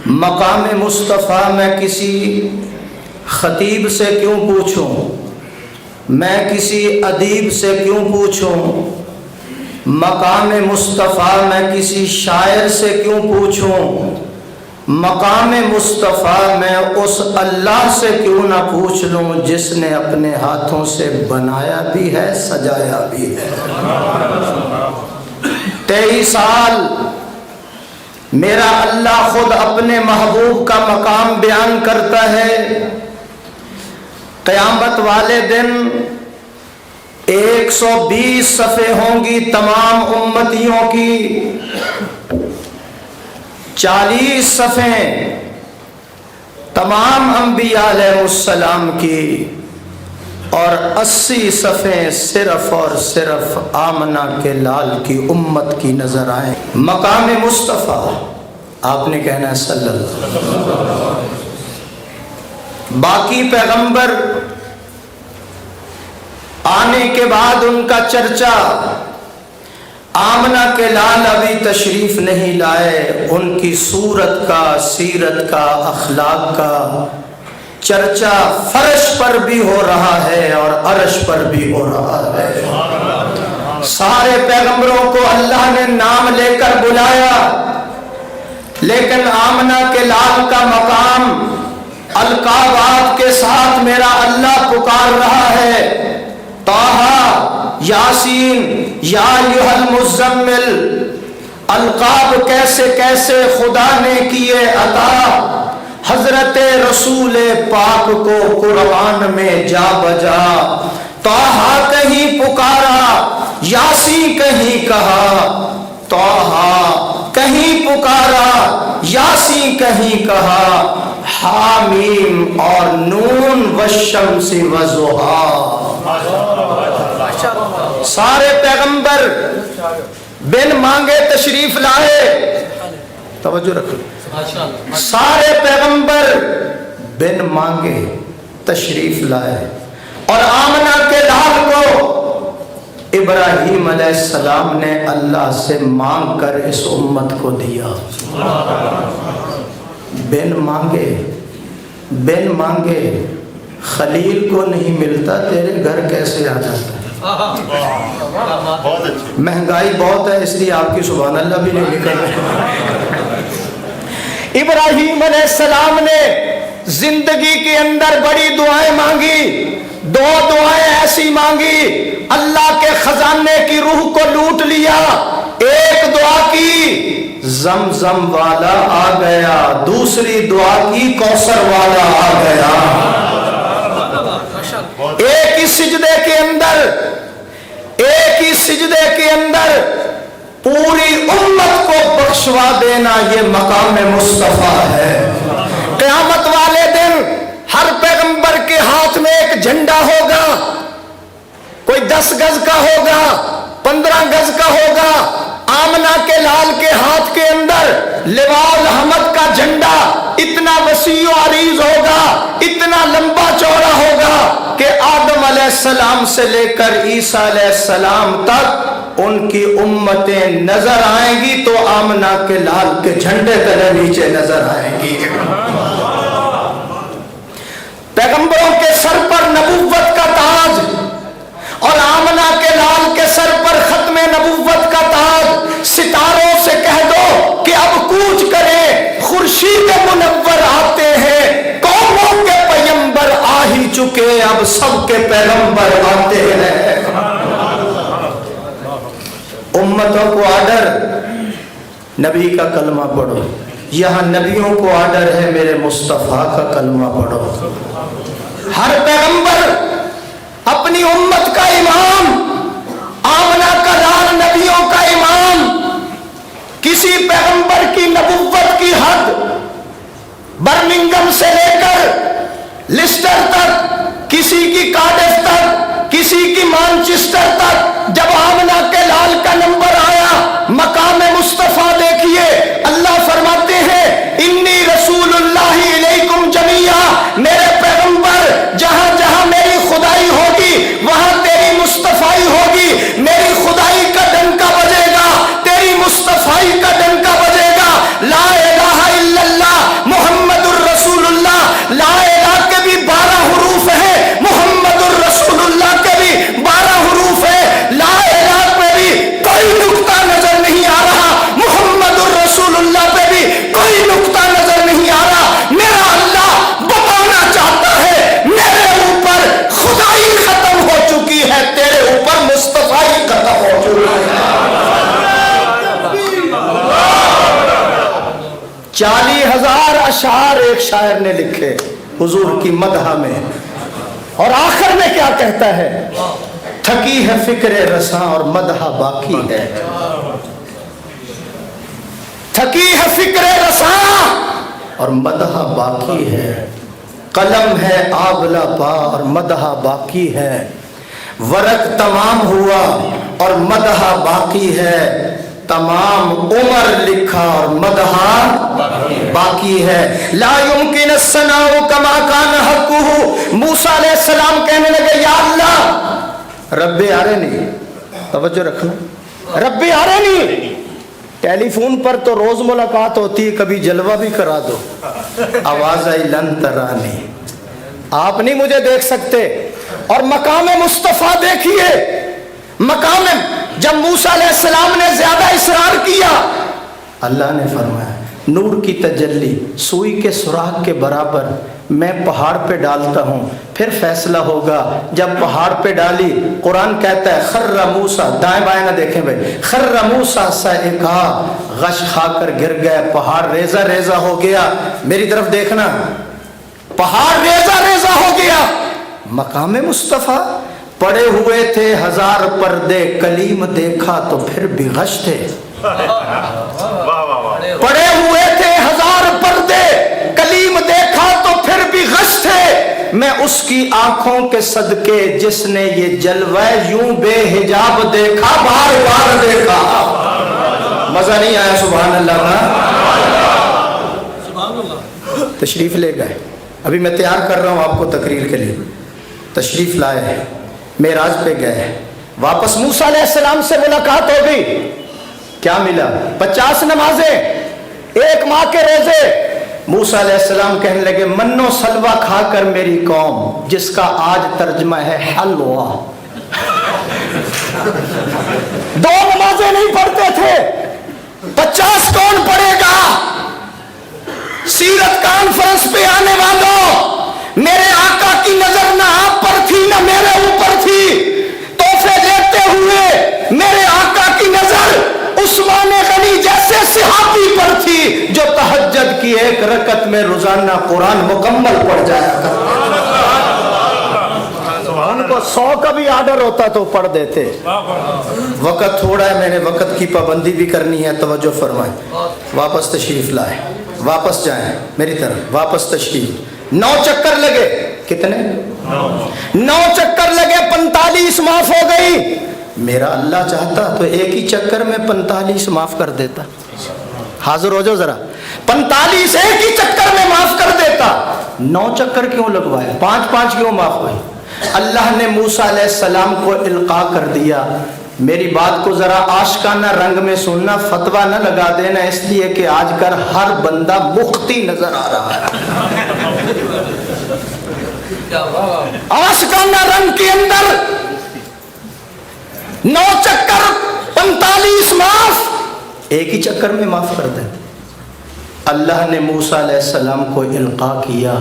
مقام مصطفیٰ میں کسی خطیب سے کیوں پوچھوں، میں کسی ادیب سے کیوں پوچھوں، مقام مصطفیٰ میں کسی شاعر سے کیوں پوچھوں، مقام مصطفیٰ میں اس اللہ سے کیوں نہ پوچھ لوں جس نے اپنے ہاتھوں سے بنایا بھی ہے سجایا بھی ہے۔ 23 سال میرا اللہ خود اپنے محبوب کا مقام بیان کرتا ہے۔ قیامت والے دن 120 صفحے ہوں گی تمام امتیوں کی، 40 صفحے تمام انبیاء علیہ السلام کی، اور 80 صفحے صرف اور صرف آمنہ کے لال کی امت کی نظر آئیں۔ مقام مصطفیٰ آپ نے کہنا ہے صلی اللہ۔ باقی پیغمبر آنے کے بعد ان کا چرچا، آمنہ کے لال ابھی تشریف نہیں لائے، ان کی صورت کا، سیرت کا، اخلاق کا چرچا فرش پر بھی ہو رہا ہے اور عرش پر بھی ہو رہا ہے۔ سارے پیغمبروں کو اللہ نے نام لے کر بلایا، لیکن آمنہ کے لال کا مقام القابات کے ساتھ میرا اللہ پکار رہا ہے۔ طٰہٰ، یاسین، یا ایھا المزمل، القاب کیسے کیسے خدا نے کیے عطا، حضرت رسول پاک کو قرآن میں جا بجا۔ طٰہٰ کہیں پکارا، یاسین کہیں کہا، طٰہٰ کہیں پکارا، یاسین کہیں کہا، حامیم اور نون والشمس والضحیٰ۔ سارے پیغمبر بن مانگے تشریف لائے، توجہ رکھو، سارے پیغمبر بن مانگے تشریف لائے، اور آمنہ کے لال کو ابراہیم علیہ السلام نے اللہ سے مانگ کر اس امت کو دیا۔ بن مانگے، بن مانگے، خلیل کو نہیں ملتا تیرے گھر کیسے آ جاتا ہے؟ مہنگائی بہت ہے اس لیے آپ کی سبحان اللہ بھی نہیں نکل رہی۔ ابراہیم علیہ السلام نے زندگی کے اندر بڑی دعائیں مانگی، 2 دعائیں ایسی مانگی اللہ کے خزانے کی روح کو لوٹ لیا۔ ایک دعا کی زمزم والا آ گیا، دوسری دعا کی کوثر والا آ گیا۔ ایک ہی سجدے کے اندر، ایک ہی سجدے کے اندر پوری امت کو بخشوا دینا، یہ مقام مصطفیٰ ہے۔ قیامت والے دن ہر پیغمبر کے ہاتھ میں ایک جھنڈا ہوگا، کوئی 10 گز کا ہوگا، 15 گز کا ہوگا۔ آمنہ کے لال کے ہاتھ کے اندر لواء الحمد کا جھنڈا اتنا وسیع و عریض ہوگا، اتنا لمبا چوڑا ہوگا کہ آدم علیہ السلام سے لے کر عیسیٰ علیہ السلام تک ان کی امتیں نظر آئیں گی تو آمنہ کے لال کے جھنڈے تلے نیچے نظر آئیں گی۔ پیغمبروں کے سر پر نبوت کا تاج اور آمنہ کے لال کے سر پر ختم نبوت کا تاج۔ ستاروں سے کہہ دو کہ اب کوچ کریں، خورشید منور آتے ہیں، قوموں کے پیغمبر آ ہی چکے، اب سب کے پیغمبر آتے ہیں۔ امتوں کو آرڈر، نبی کا کلمہ پڑھو۔ یہاں نبیوں کو آرڈر ہے میرے مصطفیٰ کا کلمہ پڑھو۔ ہر پیغمبر اپنی امت کا امام، آمنہ کا لال نبیوں کا امام۔ کسی پیغمبر کی نبوت کی حد برمنگم سے لے کر لسٹر تک، کسی کی کارڈف تک، کسی کی مانچسٹر تک، جب آمنہ کے لال کا نمبر آیا، مقام مصطفیٰ دیکھیے، اللہ فرماتے ہیں انی رسول اللہ الیکم جمیعا، میرے پیغمبر جہاں جہاں میری خدائی ہوگی وہاں تیری مصطفیٰ ہوگی، میری خدائی کا ڈنکا بجے گا، تیری مصطفیٰ کا ڈنکا بجے گا، 40,000 اشعار ایک شاعر نے لکھے حضور کی مدح میں، اور آخر میں کیا کہتا ہے؟ تھکی ہے فکر رساں اور مدح باقی ہے، تھکی ہے فکر رساں اور مدح باقی ہے، قلم ہے آبلہ پا اور مدح باقی ہے، ورق تمام ہوا اور مدح باقی ہے، تمام عمر لکھا اور مدح باقی ہے، لا يمكن الثناء كما كان حقه۔ موسیٰ علیہ السلام کہنے لگے یا اللہ، رب آرنی، توجہ رکھنا، رب آرنی، ٹیلی فون پر تو روز ملاقات ہوتی ہے، کبھی جلوہ بھی کرا دو، آواز آئی لن ترانی، آپ نہیں مجھے دیکھ سکتے۔ اور مقام مصطفیٰ دیکھیے، مقام جب موسیٰ علیہ السلام نے زیادہ اصرار کیا، اللہ نے فرمایا نور کی تجلی سوئی کے سراغ کے برابر میں پہاڑ پہ ڈالتا ہوں، پھر فیصلہ ہوگا۔ جب پہاڑ پہ ڈالی، قرآن کہتا ہے خر موسیٰ، دائیں بائیں نہ دیکھیں بھائی، خر موسیٰ صعقا، غش کھا کر گر گئے، پہاڑ ریزہ ریزہ ہو گیا۔ میری طرف دیکھنا، پہاڑ ریزہ ریزہ ہو گیا۔ مقام مصطفیٰ پڑے ہوئے تھے 1000 پردے، کلیم دیکھا تو پھر بھی غش تھے، پڑے ہوئے تھے 1000 پردے، کلیم دیکھا تو پھر بھی غش تھے۔ میں اس کی آنکھوں کے صدقے جس نے یہ جلوہ یوں بے حجاب دیکھا، بار بار دیکھا۔ مزہ نہیں آیا سبحان اللہ کا؟ تشریف لے گئے، ابھی میں تیار کر رہا ہوں آپ کو تقریر کے لیے، تشریف لائے، معراج پہ گئے، واپس موسیٰ علیہ السلام سے ملاقات ہو گئی، کیا ملا؟ 50 نمازیں، 1 ماہ کے روزے۔ موسیٰ علیہ السلام کہنے لگے من و سلوہ کھا کر میری قوم، جس کا آج ترجمہ ہے حلوہ، 2 نمازیں نہیں پڑھتے تھے، 50 کون پڑھے گا؟ سیرت کانفرنس پہ آنے والوں، میرے آقا کی نظر نہ آپ پر تھی نہ میرے اوپر تھی، تحفے دیتے ہوئے میرے آقا کی نظر عثمان غنی جیسے صحابی پر تھی، جو تہجد کی 1 رکعت میں روزانہ قرآن مکمل پڑھ جایا کرتے، ان کو 100 کا بھی آرڈر ہوتا تو پڑھ دیتے۔ وقت تھوڑا ہے، میں نے وقت کی پابندی بھی کرنی ہے، توجہ فرمائیں۔ واپس تشریف لائے، واپس جائیں میری طرف، واپس تشریف۔ 9 چکر لگے، کتنے؟ 9 چکر لگے، 45 معاف ہو گئی۔ میرا اللہ چاہتا تو ایک ہی چکر میں 45 معاف کر دیتا، حاضر ہو جاؤ ذرا، 45 ایک ہی چکر میں معاف کر دیتا۔ 9 چکر کیوں لگوائے؟ 5 کیوں معاف ہوئے؟ اللہ نے موسیٰ علیہ السلام کو القاء کر دیا۔ میری بات کو ذرا عاشقانہ رنگ میں سننا، فتویٰ نہ لگا دینا، اس لیے کہ آج کل ہر بندہ مختی نظر آ رہا ہے۔ عاشقانہ رنگ کے اندر 9 چکر 45 معاف، ایک ہی چکر میں معاف کر دیں۔ اللہ نے موسیٰ علیہ السلام کو القاء کیا،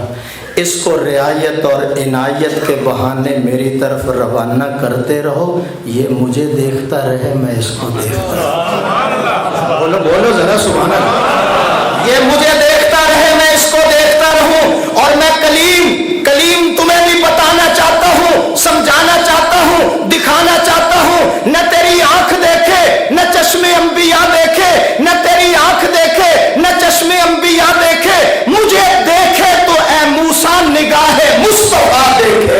اس کو رعایت اور عنایت کے بہانے میری طرف روانہ کرتے رہو، یہ مجھے دیکھتا رہے میں اس کو دیکھتا رہوں۔ بولو بولو ذرا سبحان اللہ۔ یہ مجھے دیکھتا رہے میں اس کو دیکھتا رہوں، اور میں کلیم تمہیں بھی بتانا چاہتا ہوں، سمجھانا چاہتا ہوں، دکھانا چاہتا ہوں۔ نہ تیری آنکھ دیکھے، نہ چشم انبیاء دیکھے، نہ تیری آنکھ دیکھے، نہ چشم انبیاء دیکھے، مجھے دیکھے تو اے موسیٰ نگاہ مصطفیٰ دیکھے۔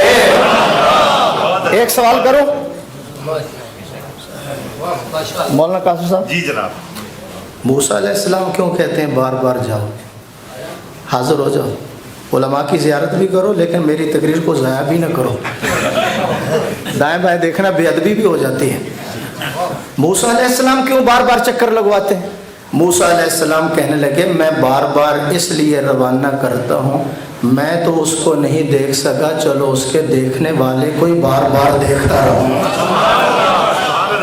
ایک سوال کرو مولانا قاسم صاحب؟ جی جناب۔ موسیٰ علیہ السلام کیوں کہتے ہیں بار بار جاؤ، حاضر ہو جاؤ، علماء کی زیارت بھی کرو لیکن میری تقریر کو ضائع بھی نہ کرو، دائیں بائیں دیکھنا بے ادبی بھی ہو جاتی ہے۔ موسیٰ علیہ السلام کیوں بار بار چکر لگواتے ہیں؟ موسیٰ علیہ السلام کہنے لگے میں بار بار اس لیے روانہ کرتا ہوں، میں تو اس کو نہیں دیکھ سکا، چلو اس کے دیکھنے والے کو ہی بار بار دیکھتا رہوں۔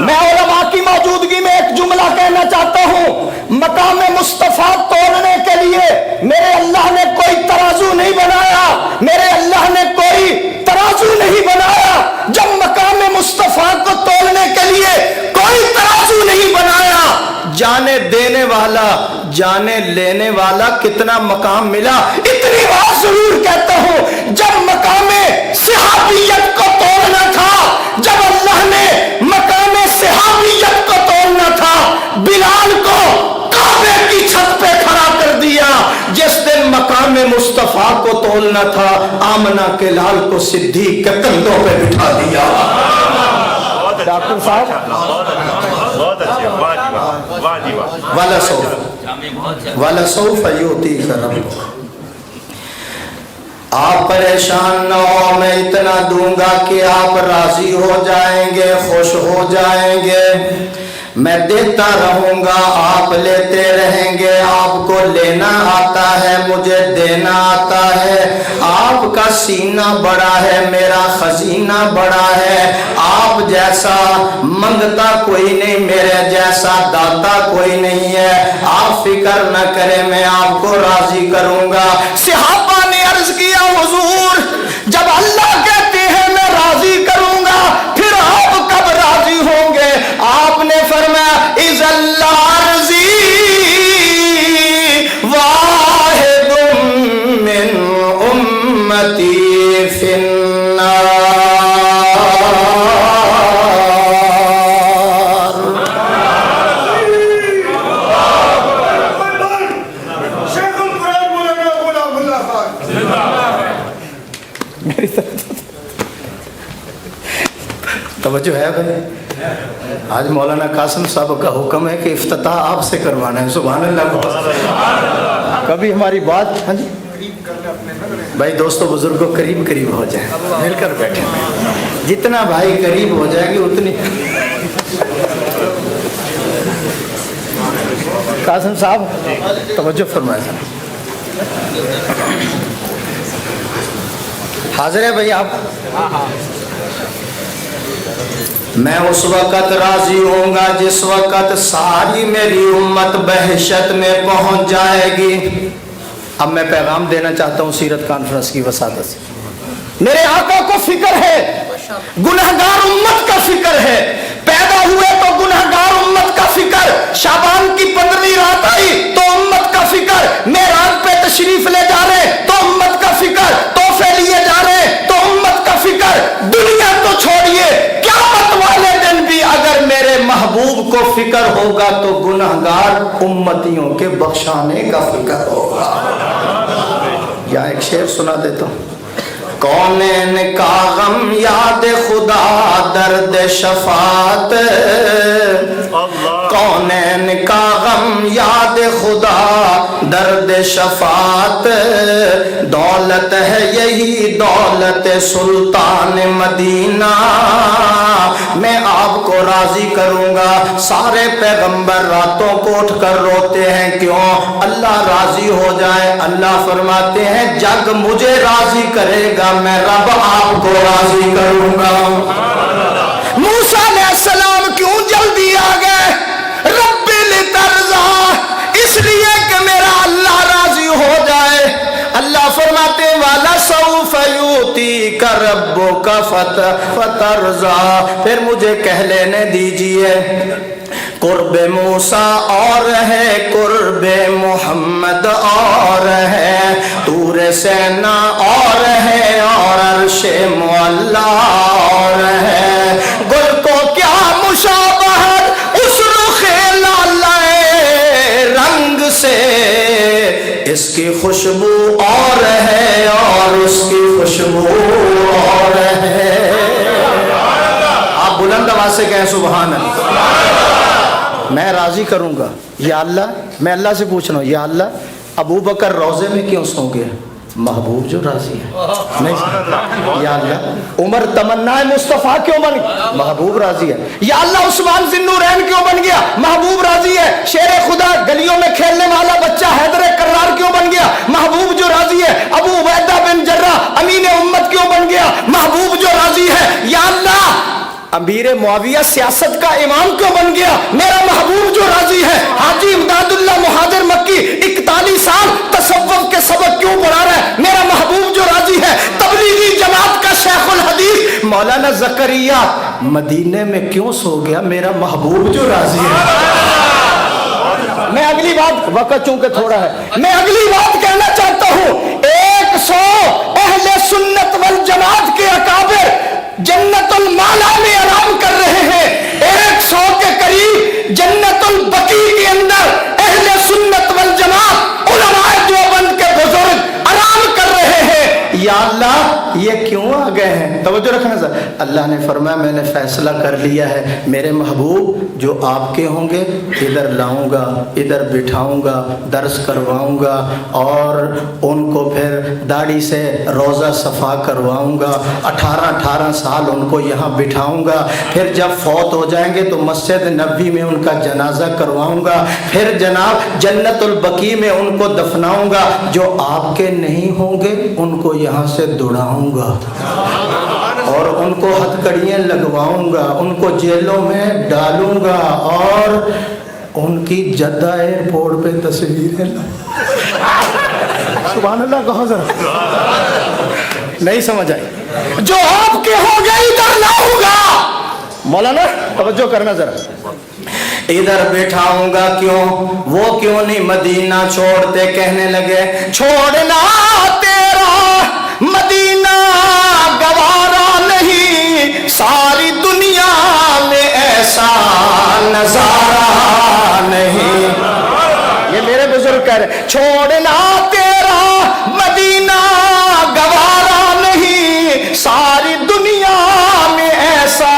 میں علماء کی موجودگی میں ایک جملہ کہنا چاہتا ہوں، مقام مصطفیٰ توڑنے کے لیے میرے اللہ نے کوئی ترازو نہیں بنایا، میرے اللہ نے کوئی ترازو نہیں بنایا۔ جب مقام مصطفیٰ کو توڑنے کے لیے کوئی ترازو نہیں بنایا، جانے دینے والا جانے لینے والا کتنا مقام ملا. اتنی بات ضرور کہتا ہوں، جب مقام صحابیت کو توڑنا تھا، جب اللہ نے مقام صحابیت کو توڑنا تھا، بلال کو کعبے کی چھت پہ کھڑا کر دیا. جس دن مقام مصطفیٰ کو تولنا تھا، آمنہ کے لال کو صدیق کے کندھوں پہ بٹھا دیا. ڈاکٹر صاحب وَلَسَوْفَ يُؤْتِيكَ رَبُّكَ. آپ پریشان نہ ہو، میں اتنا دوں گا کہ آپ راضی ہو جائیں گے، خوش ہو جائیں گے. میں دیتا رہوں گا، آپ لیتے رہیں گے. آپ کو لینا آتا ہے، مجھے دینا آتا ہے. آپ کا سینہ بڑا ہے، میرا خزینہ بڑا ہے. آپ جیسا منگتا کوئی نہیں، میرے جیسا داتا کوئی نہیں ہے. آپ فکر نہ کریں، میں آپ کو راضی کروں گا. صحابہ نے عرض کیا، حضور جب اللہ کہتے ہیں میں راضی کروں گا، پھر آپ کب راضی ہوں گے؟ آپ نے فرمایا اِذَا الْعَرْضِي وَاحِدٌ مِّنْ أُمَّتِي فِي النَّارِ. توجہ ہے بھائی؟ آج مولانا قاسم صاحب کا حکم ہے کہ افتتاح آپ سے کروانا ہے. سبحان اللہ. کبھی ہماری بات، ہاں جی بھائی دوستوں بزرگوں قریب قریب ہو جائیں، مل کر بیٹھیں. جتنا بھائی قریب ہو جائیں گے اتنی. قاسم صاحب توجہ فرمائیں. حاضر ہے بھائی آپ؟ میں اس وقت راضی ہوں گا جس وقت ساری میری امت بہشت میں پہنچ جائے گی. اب میں پیغام دینا چاہتا ہوں سیرت کانفرنس کی وساطت سے. میرے آقا کو فکر ہے، گنہگار امت کا فکر ہے. پیدا ہوئے تو گنہگار امت کا فکر، شعبان کی 15ویں رات آئی تو امت کا فکر، معراج پہ تشریف لے جا رہے تو امت کا فکر، تحفے لیے جا رہے تو امت کا فکر. دنیا تو چھوڑیے، قیامت والے دن بھی اگر میرے محبوب کو فکر ہوگا تو گنہگار امتیوں کے بخشانے کا فکر ہوگا. یا ایک شعر سنا دیتا ہوں. کونین کا غم یاد خدا درد شفاعت، کونین کا غم یاد خدا درد شفاعت. دولت ہے یہی دولت سلطان مدینہ. میں آپ کو راضی کروں گا. سارے پیغمبر راتوں کو اٹھ کر روتے ہیں، کیوں؟ اللہ راضی ہو جائے. اللہ فرماتے ہیں جگ مجھے راضی کرے گا، میں رب آپ کو راضی کروں گا. موسیٰ علیہ السلام کیوں جلدی آ گئے؟ رب لترضا، اس لیے کہ میرا اللہ راضی ہو جائے. اللہ فرماتے وَلَسَوْفَ يُؤْتِيكَ رَبُّكَ فَتَرْضَىٰ. پھر مجھے کہہ لینے دیجئے، قرب موسیٰ اور ہے، قرب محمد اور ہے، طور سینا اور ہے، اور عرش معلیٰ اور ہے. گل کو کیا مشابہت اس رخ لالۂ رنگ سے، اس کی خوشبو اور ہے اور اس کی خوشبو اور ہے. آپ بلند آواز سے کہیں سبحان اللہ. میں راضی کروں گا یا اللہ. میں اللہ سے پوچھ رہا ہوں، یا اللہ ابو بکر روضے میں کیوں سو گیا؟ محبوب جو راضی ہے. نہیں یا اللہ عمر تمنا مصطفیٰ کیوں بن گیا؟ محبوب راضی ہے. یا اللہ عثمان ذی النورین کیوں بن گیا؟ محبوب راضی ہے. شیر خدا گلیوں میں کھیلنے والا بچہ حیدر کرار کیوں بن گیا؟ محبوب جو راضی ہے. ابو عبیدہ بن جراح امین امت کیوں بن گیا؟ محبوب جو راضی ہے. یا اللہ امیر معاویہ سیاست کا امام کیوں بن گیا؟ میرا محبوب جو راضی ہے. حاجی امداد اللہ مہاجر مکی 41 سال تصوف کے سبق کیوں پڑھا رہا ہے؟ میرا محبوب جو راضی ہے. تبلیغی جماعت کا شیخ الحدیث مولانا زکریا مدینے میں کیوں سو گیا؟ میرا محبوب جو راضی ہے. میں اگلی بات، وقت چونکہ تھوڑا ہے، میں اگلی بات کہنا چاہتا ہوں، 100 اہل سنت والجماعت کے اکابر جنت المالا میں آرام کر رہے ہیں، 100 کے قریب جنت البقیع کے اندر اہل سنت والجماعت علماء دیوبند کے بزرگ آرام کر رہے ہیں۔ یا اللہ یہ کیوں آ گئے ہیں؟ توجہ رکھنا سر، اللہ نے فرمایا میں نے فیصلہ کر لیا ہے، میرے محبوب جو آپ کے ہوں گے ادھر لاؤں گا، ادھر بٹھاؤں گا، درس کرواؤں گا، اور ان کو پھر داڑھی سے روزہ صفا کرواؤں گا، 18 سال ان کو یہاں بٹھاؤں گا، پھر جب فوت ہو جائیں گے تو مسجد نبوی میں ان کا جنازہ کرواؤں گا، پھر جناب جنت البقیع میں ان کو دفناؤں گا، جو آپ کے نہیں ہوں گے ان کو یہاں سے دوڑاؤں گا اور ان کو ہتھکڑیاں لگواؤں گا، ان کو جیلوں میں ڈالوں گا، اور ان کی جدہ ایئرپورٹ پہ تصویریں سبحان اللہ کہو ذرا، نہیں سمجھ آئی؟ جو آپ کے ہو گئے ادھر لاؤں گا، مولانا توجہ کرنا ذرا، ادھر بٹھاؤں گا، کیوں؟ وہ کیوں نہیں مدینہ چھوڑتے؟ کہنے لگے چھوڑنا تیرا مدینہ گوارا نہیں، ساری دنیا میں ایسا نظارہ نہیں۔ یہ میرے بزرگ کہہ رہے چھوڑنا تیرا مدینہ گوارا نہیں، ساری دنیا میں ایسا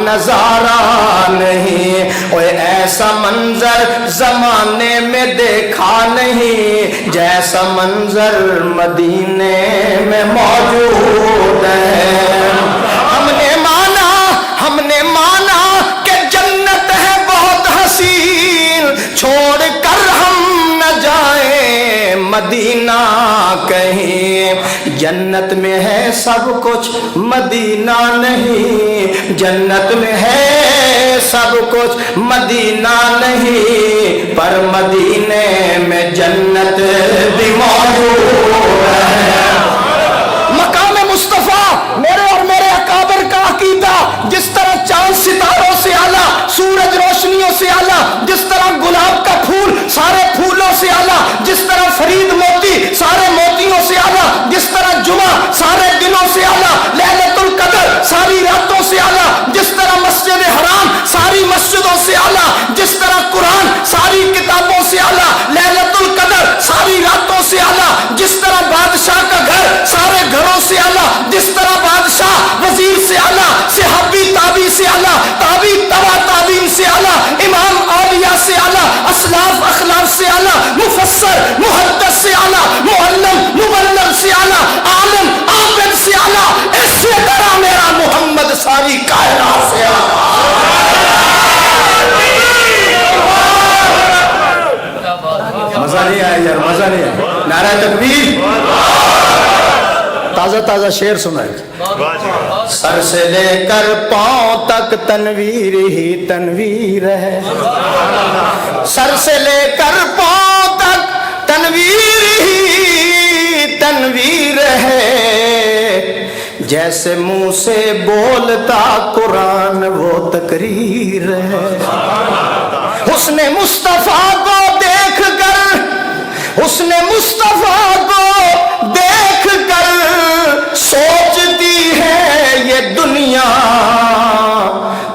نظارہ نہیں، اوے ایسا منظر زمانے میں دیکھا نہیں، جیسا منظر مدینے میں موجود ہے۔ ہم نے مانا کہ جنت ہے بہت حسین، چھوڑ کر ہم نہ جائیں مدینہ کہیں، جنت میں ہے سب کچھ مدینہ نہیں، جنت میں ہے سب کچھ مدینہ نہیں، پر مدینے میں جنت بھی موجود ہے۔ مقام مصطفیٰ میرے اور میرے اکابر کا عقیدہ، جس طرح چاند ستاروں سے اعلیٰ، سورج روشنیوں سے اعلیٰ، جس طرح گلاب کا پھول سارے پھولوں سے اعلیٰ، جس طرح فرید موتی سارے موتیوں سے اعلیٰ، جس طرح جمعہ سارے دنوں سے اعلیٰ، لیلۃ القدر ساری راتوں سے اعلیٰ، جس طرح مسجد حرام ساری مسجدوں سے اعلیٰ، جس طرح قرآن ساری کتابوں سے اعلیٰ، لیلۃ القدر ساری راتوں سے اعلیٰ، جس طرح بادشاہ کا گھر سارے گھروں سے اعلیٰ، جس طرح بادشاہ وزیر سے اعلیٰ، صحابی تابعی سے اعلیٰ، تابعی تبع تابعین سے اعلیٰ، امام اولیاء سے اعلیٰ، اسلاف اخلاف سے اعلیٰ، مفسر محدث سے اعلیٰ، معلم مبلغ سے اعلیٰ، عالم عابد سے اعلیٰ، اسی طرح میرا محمد ساری کائنات سے اعلیٰ۔ مزہ نہیں آیا یار، مزہ نہیں آیا؟ نعرہ تکبیر، تازہ تازہ شعر سنائے۔ سر سے لے کر پاؤں تک تنویر ہی تنویر ہے، سر سے لے کر پاؤں تک تنویر ہی تنویر ہے، جیسے منہ سے بولتا قرآن وہ تقریر ہے۔ حسن مصطفیٰ کو دیکھ کر، حسن مصطفیٰ کو دیکھ کر سوچتی ہے یہ دنیا،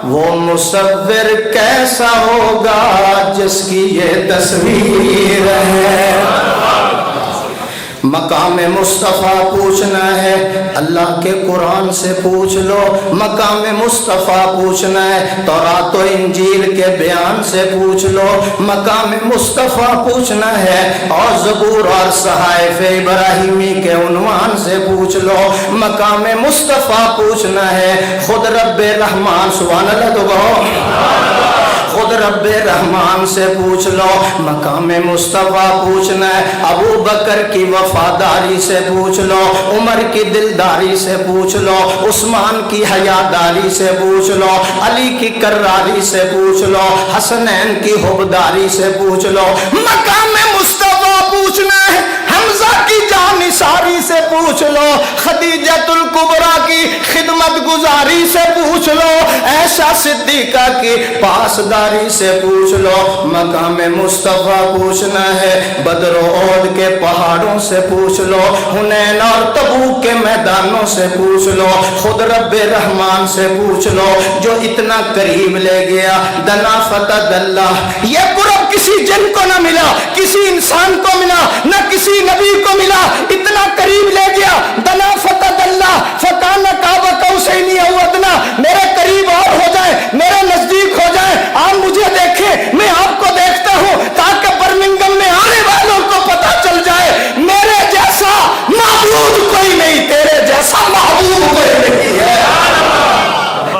وہ مصور کیسا ہوگا جس کی یہ تصویر ہے۔ مقام مصطفیٰ پوچھنا ہے اللہ کے قرآن سے پوچھ لو، مقام مصطفیٰ پوچھنا ہے تورات و انجیل کے بیان سے پوچھ لو، مقام مصطفیٰ پوچھنا ہے اور زبور اور صحائف ابراہیمی کے عنوان سے پوچھ لو، مقام مصطفیٰ پوچھنا ہے خود رب رحمان، سبحان اللہ تو کہو، خود رب رحمان سے پوچھ لو، مقام مصطفیٰ پوچھنا ہے ابو بکر کی وفاداری سے پوچھ لو، عمر کی دلداری سے پوچھ لو، عثمان کی حیاداری سے پوچھ لو، علی کی کراری سے پوچھ لو، حسنین کی حبداری سے پوچھ لو، مقام مصطفیٰ پوچھنا ہے حمزہ کی جانثاری سے پوچھ لو، خدیجۃ الکبریٰ کی خدمت گزاری سے پوچھ پوچھ لو, عائشہ صدیقہ کی پاسداری سے پوچھ لو, مقام مصطفیٰ پوچھنا ہے, بدر و احد کے پہاڑوں سے پوچھ لو, حنین اور تبوک کے میدانوں سے پوچھ لو, خود رب رحمان سے پوچھ لو جو اتنا قریب لے گیا. دنا فتد اللہ, یہ قرب کسی جن کو نہ ملا, کسی انسان کو ملا, نہ کسی نبی کو ملا, اتنا قریب لے گیا. دنا فتد اللہ فکان قاب قوسین او ادنی, میرے قریب اور ہو جائے, میرے نزدیک ہو جائے, آپ مجھے دیکھیں میں آپ کو دیکھتا ہوں, تاکہ برمنگم میں آنے والوں کو پتا چل جائے میرے جیسا معبود کوئی نہیں, تیرے جیسا معبود کوئی نہیں ہے.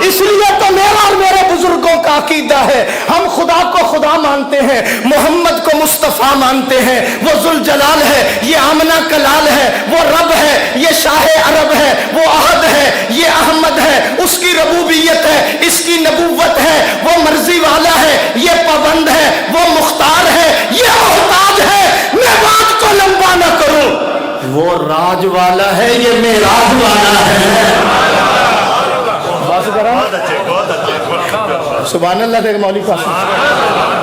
اس لیے تو میرا اور میرے بزرگوں کا عقیدہ ہے, ہم خدا کو خدا مانتے ہیں, محمد کو مصطفیٰ مانتے ہیں, وہ ذوالجلال ہے, یہ آمنہ کلال ہے, وہ رب ہے, یہ شاہ عرب ہے, وہ احد ہے, یہ احمد ہے, اس کی ربوبیت ہے, اس کی نبوت ہے, وہ مرضی والا ہے, یہ پابند ہے, وہ مختار ہے, یہ محتاج ہے. میں بات کو لمبا نہ کروں, وہ راج والا ہے, یہ معراج والا ہے. سبحان اللہ. دیکھ مولوی پاس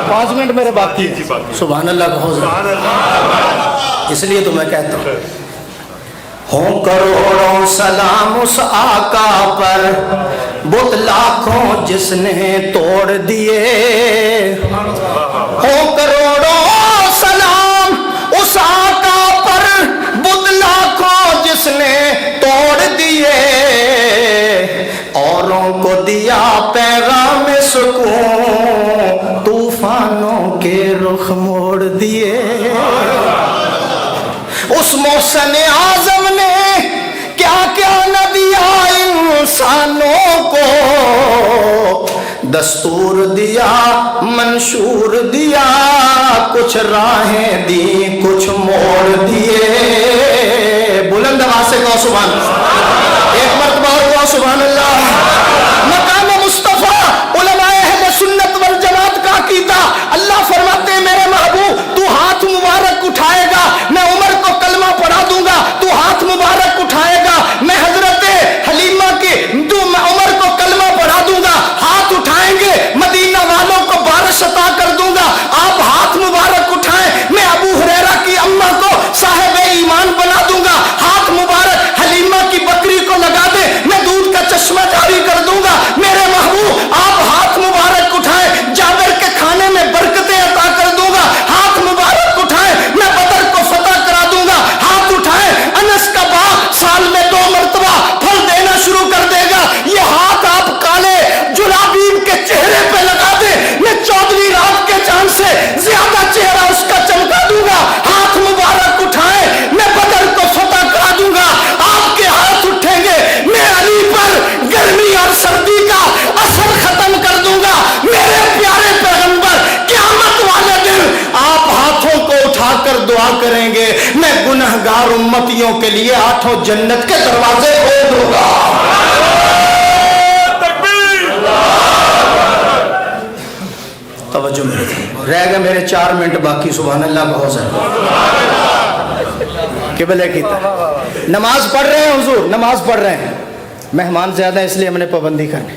5 منٹ میرے باقی ہے. سبحان اللہ کہو, اس لیے تو میں کہتا ہوں کروڑوں سلام اس آقا پر, بت لاکھوں جس نے توڑ دیے. ہوں کروڑوں سلام اس آقا پر, بت لاکھوں جس نے توڑ دیے. اوروں کو دیا پیغام سکون, طوفانوں کے رخ موڑ دیے. اس محسن اعظم نے کیا کیا نہ دیا انسانوں کو, دستور دیا منشور دیا, کچھ راہیں دی کچھ موڑ دیے. بلند آواز سے کہو سبحان اللہ, ایک مرتبہ اور کہو سبحان اللہ. مقام مصطفیٰ علماء اہل سنت والجماعت کا عقیدہ, اللہ فرماتے ہیں میرے محبوب تو ہاتھ مبارک اٹھائے گا, میں عمر کو کلمہ پڑھا دوں گا, تو ہاتھ مبارک اٹھائے گا, میں حضرت حلیمہ کی عمر کو کلمہ پڑھا دوں گا, ہاتھ اٹھائیں گے, مدینہ والوں کو بارش عطا کر دوں گا, آپ ہاتھ مبارک اٹھائیں, میں ابو ہریرہ کی اماں کو صاحب ایمان بنا دوں گا, ہاتھ مبارک حلیمہ کی بکری کو لگا دے, میں دودھ کا چشمہ جاری کر دوں گا. میرے محبوب آپ ہاتھ مبارک اٹھائیں, جابر کے کھانے میں برکتیں عطا کر دوں گا, ہاتھ مبارک اٹھائیں, میں بدر کو فتح کرا دوں گا, ہاتھ اٹھائیں, انس کا باغ سال میں 2 مرتبہ پھل دینا شروع کر دے گا, یہ ہاتھ آپ کالے جلابیب کے چہرے پہ لگا دیں, میں 14ویں رات کے چاند سے زیادہ چہرہ اس کا چمکا دوں گا. ہاتھ مبارک اٹھائیں, میں بدر کو فتح کرا دوں گا, آپ کے ہاتھ اٹھیں گے, میں علی پر گرمی اور سردی کا اثر ختم کر دوں گا. میرے پیارے پیغمبر قیامت والے دن آپ ہاتھوں کو اٹھا کر دعا کریں گے, میں گنہگار امتیوں کے لیے 8 جنت کے دروازے کھول دوں گا. توجہ میرے, رہ گئے میرے 4 منٹ باقی. سبحان اللہ بہت زیادہ قبلے کی طرح نماز پڑھ رہے ہیں, حضور نماز پڑھ رہے ہیں, مہمان زیادہ اس لیے ہم نے پابندی کرنی,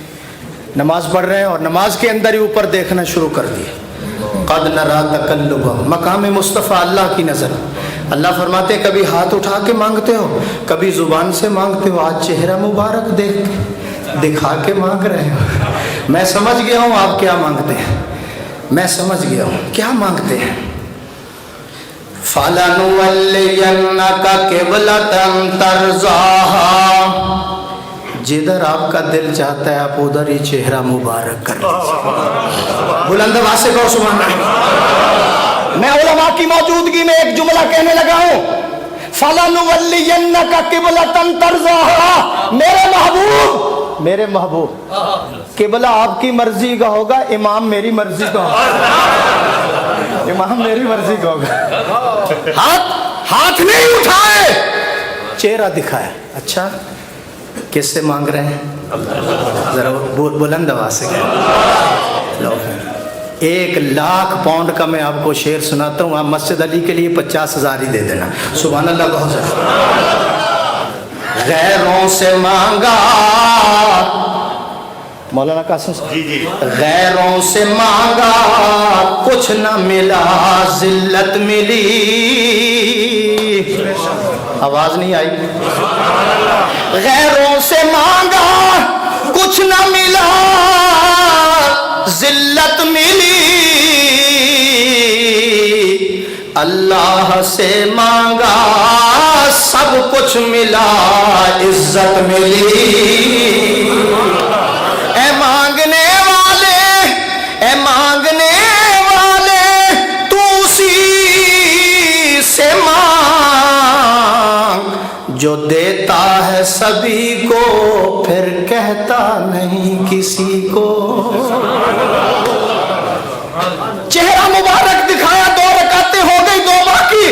نماز پڑھ رہے ہیں اور نماز کے اندر ہی اوپر دیکھنا شروع کر دیا. قد نرا تقلب, مقام مصطفیٰ اللہ کی نظر. اللہ فرماتے کبھی ہاتھ اٹھا کے مانگتے ہو, کبھی زبان سے مانگتے ہو, آج چہرہ مبارک دیکھ کے دکھا کے مانگ رہے ہو. میں سمجھ گیا ہوں آپ کیا مانگتے ہیں, میں سمجھ گیا ہوں کیا مانگتے ہیں. فَلَنُوَلِّيَنَّكَ قِبْلَةً تَرْضَاهَا, جدھر آپ کا دل چاہتا ہے آپ ادھر ہی چہرہ مبارک کر لیجیے. بلند آواز سے کہو سبحان اللہ. میں علماء کی موجودگی میں ایک جملہ کہنے لگا ہوں, فَلَنُوَلِّيَنَّكَ قِبْلَةً تَرْضَاهَا, میرے محبوب قبلہ آپ کی مرضی کا ہوگا, امام میری مرضی کا ہوگا, امام میری مرضی کا ہوگا. ہاتھ نہیں اٹھائے, چہرہ دکھایا. اچھا کس سے مانگ رہے ہیں, ذرا بلند آواز سے کہیں. 1,00,000 پاؤنڈ کا میں آپ کو شعر سناتا ہوں, آپ مسجد علی کے لیے 50,000 ہی دے دینا. سبحان اللہ بہت زیادہ. غیروں سے مانگا مولانا قاسم صاحب، غیروں سے مانگا کچھ نہ ملا ذلت ملی. آواز نہیں آئی؟ غیروں سے مانگا کچھ نہ ملا ذلت ملی، اللہ سے مانگا سب کچھ ملا عزت ملی. اے مانگنے والے، اے مانگنے والے، تو اسی سے مانگ جو دیتا ہے سبھی کو، پھر کہتا نہیں کسی کو. چہرہ مبارک دکھایا، 2 رکعتیں ہو گئی، 2 باقی،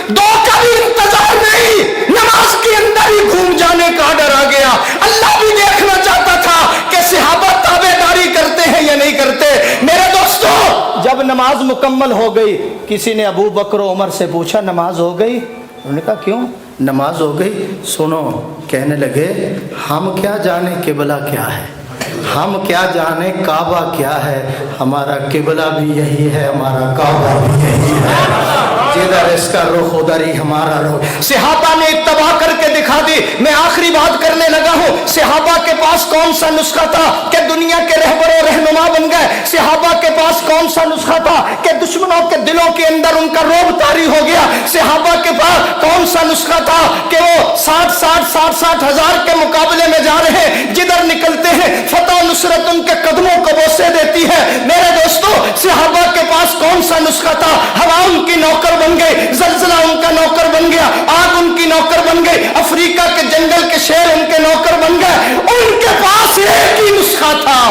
2 کا بھی انتظار نہیں، نماز کے اندر ہی گھوم جانے کا ڈر آ گیا. اللہ بھی دیکھنا چاہتا تھا کہ صحابہ تابعداری کرتے ہیں یا نہیں کرتے. میرے دوستو، جب نماز مکمل ہو گئی، کسی نے ابو بکر و عمر سے پوچھا نماز ہو گئی؟ انہوں نے کہا کیوں؟ نماز ہو گئی. سنو، کہنے لگے ہم کیا جانے قبلہ کیا ہے، ہم کیا جانے کعبہ کیا ہے، ہمارا قبلہ بھی یہی ہے، ہمارا کعبہ بھی یہی ہے، جدھر اس کا رخ ادھر ہی ہمارا رخ. صحابہ نے اتباع کر کے دکھا دی. میں آخری بات کرنے لگا ہوں. صحابہ کے پاس کون سا نسخہ تھا کہ دنیا کے رہبر و رہنما بن گئے؟ صحابہ کے پاس کون سا نسخہ تھا کہ دشمنوں کے دلوں کے اندر ان کا رعب طاری ہو گیا؟ صحابہ کے پاس کون سا نسخہ تھا کہ وہ 60 ہزار کے مقابلے میں جا رہے ہیں، جدھر نکلتے ہیں فتح و نصرت ان کے قدموں کو بوسے دیتی ہے؟ میرے دوستو، صحابہ کے پاس کون سا نسخہ تھا؟ ہوا ان کی نوکر بن گئی، زلزلہ ان کا نوکر بن گیا، آگ ان کی نوکر بن گئی، افریقہ کے جنگل کے شیر ان کے نوکر بن گئے. ان کے پاس ایک ہی نسخہ تھا،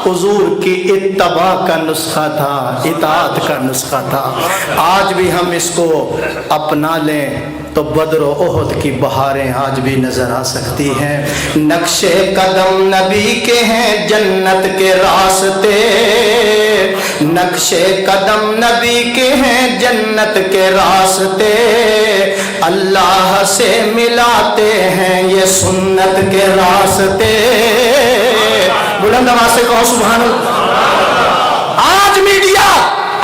حضور کی اتباع کا نسخہ تھا، اطاعت کا نسخہ تھا. آج بھی ہم اس کو اپنا لیں تو بدر و احد کی بہاریں آج بھی نظر آ سکتی ہیں. نقشے قدم نبی کے ہیں جنت کے راستے، نقشے قدم نبی کے ہیں جنت کے راستے، اللہ سے ملاتے ہیں یہ سنت کے راستے. بلند آواز سے کہو سبحان اللہ. آج میڈیا،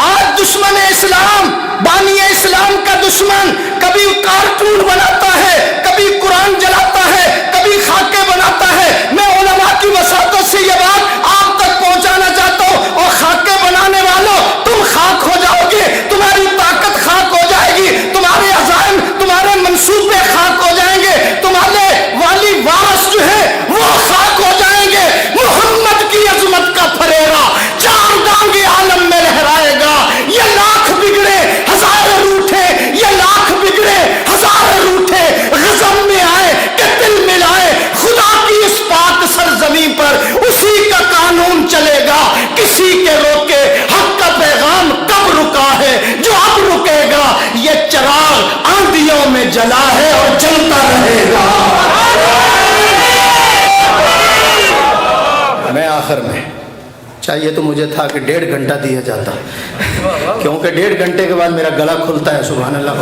آج دشمن اسلام، بانی اسلام کا دشمن کبھی کارٹون بناتا ہے، کبھی قرآن جلاتا ہے، کبھی خاکے بناتا ہے. میں علماء کی وساطت سے یہ بات آپ تک پہنچانا چاہتا ہوں، اور خاکے بنانے والوں، تم خاک ہو جاؤ گے، تمہاری طاقت خاک ہو جائے گی، تمہارے عزائم، تمہارے منصوبے خاک ہو جائیں گے، تمہارے والی وارث جو ہے وہ خاک ہو جائیں گے. محمد کی عظمت کا پھریرا 4 دانگے عالم میں لہرائے گا. یہ لاکھ بگڑے ہزار روٹھے، یہ لاکھ بگڑے ہزار روٹھے غضب میں آئے کہ دل ملائے خدا کی اس پاک سرزمین پر اسی کا قانون چلے گا. کسی کے روکے حق کا پیغام کب رکا ہے جو اب رکے گا. یہ چراغ آندھیوں میں جلا ہے اور جلتا رہے گا. میں آخر میں چاہیے تو مجھے تھا کہ 1.5 گھنٹہ دیا جاتا، کیونکہ 1.5 گھنٹے کے بعد میرا گلا کھلتا ہے. سبحان اللہ.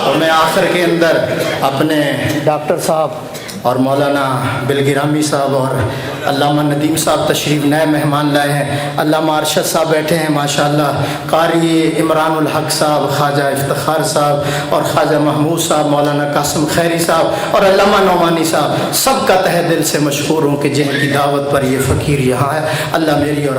اور میں آخر کے اندر اپنے ڈاکٹر صاحب اور مولانا بالگرامی صاحب اور علامہ ندیم صاحب تشریف نئے مہمان لائے ہیں. علامہ ارشد صاحب بیٹھے ہیں ماشاءاللہ، قاری عمران الحق صاحب، خواجہ افتخار صاحب اور خواجہ محمود صاحب، مولانا قاسم خیری صاحب اور علامہ نعمانی صاحب، سب کا تہ دل سے مشکور ہوں کہ جن کی دعوت پر یہ فقیر یہاں ہے. اللہ میری اور